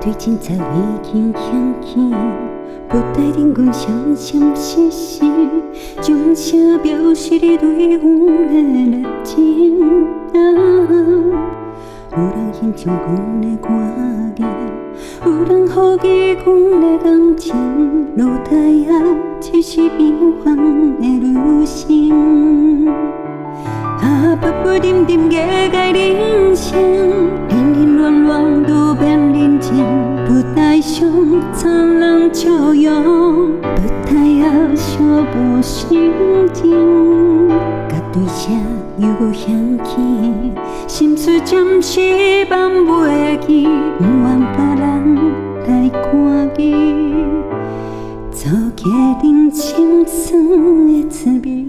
对真在已经향氣，不帶定阮相相思思，將啥表示你對阮的熱情有人欣賞阮的歌藝，有人好奇阮的感情，落台啊，只是平凡的旅行。不點點嘅人生，冷冷暖暖都變寧靜，不帶傷殘人笑容，不帶要小無心情，甲對聲又無香氣，心事暫時放袂記，不願別人來看見，做個人心酸的滋味。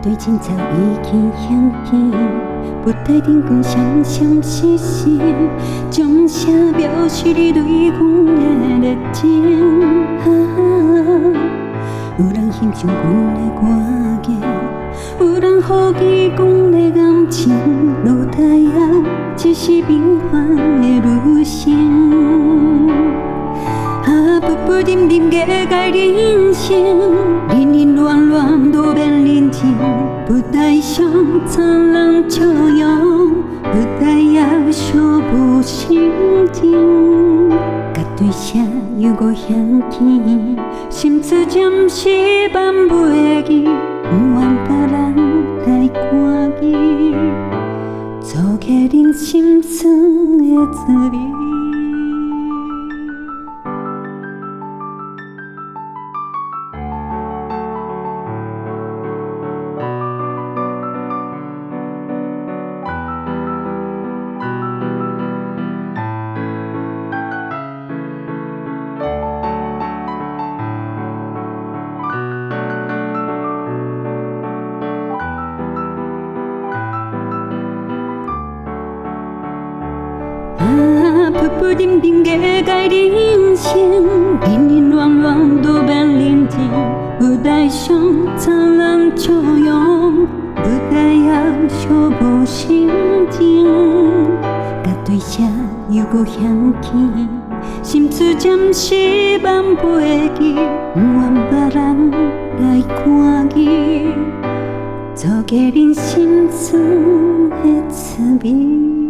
對真在已經향氣，不帶定阮相相思思，將啥表示你對阮的熱情有人欣賞阮的歌藝，有人好奇阮的感情，落台啊，只是平凡的旅行。不點點嘅人生，冷冷暖暖都變寧靜，不帶傷殘人笑容，不帶要小無心情，甲對聲又無香氣，心事暫時放袂記，不願別人來看見，做個人心酸的滋味。不點點嘅人生，冷冷暖暖都變寧靜，不帶傷殘人笑容，不帶要小無心情，甲對聲又無香氣，心事暫時放袂記，不願別人來看見，做個人心酸的滋味。